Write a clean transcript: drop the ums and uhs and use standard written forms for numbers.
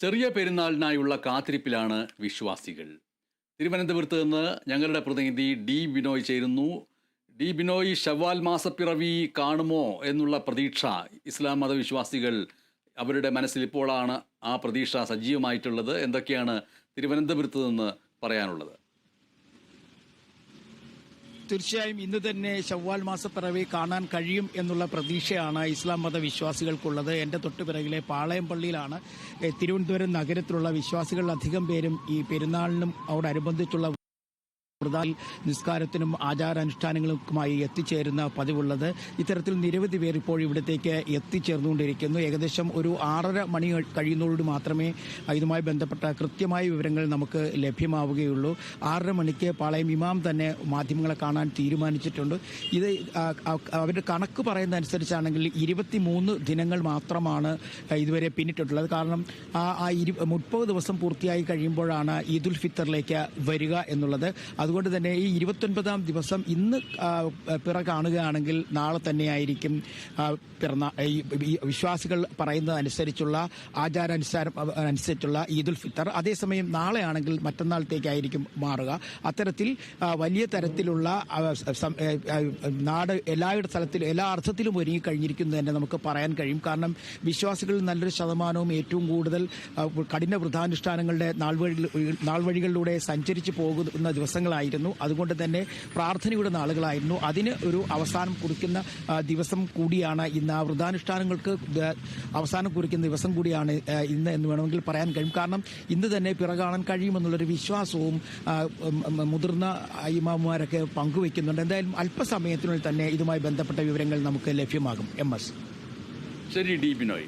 ചെറിയ പെരുന്നാളിനായുള്ള കാത്തിരിപ്പിലാണ് വിശ്വാസികൾ. തിരുവനന്തപുരത്ത് നിന്ന് ഞങ്ങളുടെ പ്രതിനിധി ഡി ബിനോയ് ചേരുന്നു. ഡി ബിനോയ്, ശവ്വാൽ മാസപ്പിറവി കാണുമോ എന്നുള്ള പ്രതീക്ഷ ഇസ്ലാം മതവിശ്വാസികൾ അവരുടെ മനസ്സിൽ ഇപ്പോഴാണ് ആ പ്രതീക്ഷ സജീവമായിട്ടുള്ളത്. എന്തൊക്കെയാണ് തിരുവനന്തപുരത്ത് നിന്ന് പറയാനുള്ളത്? തീർച്ചയായും ഇന്ന് തന്നെ ശവ്വാൽ മാസപ്പിറവി കാണാൻ കഴിയും എന്നുള്ള പ്രതീക്ഷയാണ് ഇസ്ലാം മത വിശ്വാസികൾക്കുള്ളത്. എൻ്റെ തൊട്ടുപിറകിലെ പാളയം പള്ളിയിലാണ് തിരുവനന്തപുരം നഗരത്തിലുള്ള വിശ്വാസികൾ അധികം പേരും ഈ പെരുന്നാളിനും അതോടനുബന്ധിച്ചുള്ള നിസ്കാരത്തിനും ആചാരാനുഷ്ഠാനങ്ങൾക്കുമായി എത്തിച്ചേരുന്ന പതിവുള്ളത്. ഇത്തരത്തിൽ നിരവധി പേർ ഇപ്പോൾ ഇവിടത്തേക്ക് എത്തിച്ചേർന്നുകൊണ്ടിരിക്കുന്നു. ഏകദേശം ഒരു 6:30 മണി കഴിയുന്നതോടുകൂടി മാത്രമേ ഇതുമായി ബന്ധപ്പെട്ട കൃത്യമായ വിവരങ്ങൾ നമുക്ക് ലഭ്യമാവുകയുള്ളൂ. 6:30 മണിക്ക് പാളയം ഇമാം തന്നെ മാധ്യമങ്ങളെ കാണാൻ തീരുമാനിച്ചിട്ടുണ്ട്. ഇത് അവരുടെ കണക്ക് പറയുന്ന അനുസരിച്ചാണെങ്കിൽ 23 ദിനങ്ങൾ മാത്രമാണ് ഇതുവരെ പിന്നിട്ടിട്ടുള്ളത്. കാരണം 30 ദിവസം പൂർത്തിയായി കഴിയുമ്പോഴാണ് ഈദുൽ ഫിത്തറിലേക്ക് വരിക എന്നുള്ളത്. അതുകൊണ്ട് തന്നെ ഈ 29-ാം ദിവസം ഇന്ന് പിറ കാണുകയാണെങ്കിൽ നാളെ തന്നെയായിരിക്കും വിശ്വാസികൾ പറയുന്നത് അനുസരിച്ചുള്ള അനുസരിച്ചുള്ള ഈദുൽ ഫിത്തർ. അതേസമയം നാളെയാണെങ്കിൽ മറ്റന്നാളത്തേക്കായിരിക്കും മാറുക. അത്തരത്തിൽ വലിയ തരത്തിലുള്ള നാട് എല്ലാ അർത്ഥത്തിലും ഒരുങ്ങിക്കഴിഞ്ഞിരിക്കുന്നു തന്നെ നമുക്ക് പറയാൻ കഴിയും. കാരണം വിശ്വാസികളിൽ നല്ലൊരു ശതമാനവും ഏറ്റവും കൂടുതൽ കഠിന വ്രതാനുഷ്ഠാനങ്ങളുടെ നാൾവഴികളിലൂടെ സഞ്ചരിച്ചു പോകുന്ന ദിവസങ്ങളായിരുന്നു. അതുകൊണ്ട് തന്നെ പ്രാർത്ഥനയുടെ നാളുകളായിരുന്നു. അതിന് ഒരു അവസാനം കുറിക്കുന്ന ദിവസം കൂടിയാണ് ഇന്ന്. ആ വ്രതാനുഷ്ഠാനങ്ങൾക്ക് അവസാനം കുറിക്കുന്ന ദിവസം കൂടിയാണ് ഇന്ന് എന്ന് വേണമെങ്കിൽ പറയാൻ കഴിയും. കാരണം ഇന്ന് തന്നെ പിറ കാണാൻ കഴിയുമെന്നുള്ളൊരു വിശ്വാസവും മുതിർന്ന ഇമാമുമാരൊക്കെ പങ്കുവയ്ക്കുന്നുണ്ട്. എന്തായാലും അല്പസമയത്തിനുള്ളിൽ തന്നെ ഇതുമായി ബന്ധപ്പെട്ട വിവരങ്ങൾ നമുക്ക് ലഭ്യമാകും. MS. ശരി ഡി ബിനോയ്.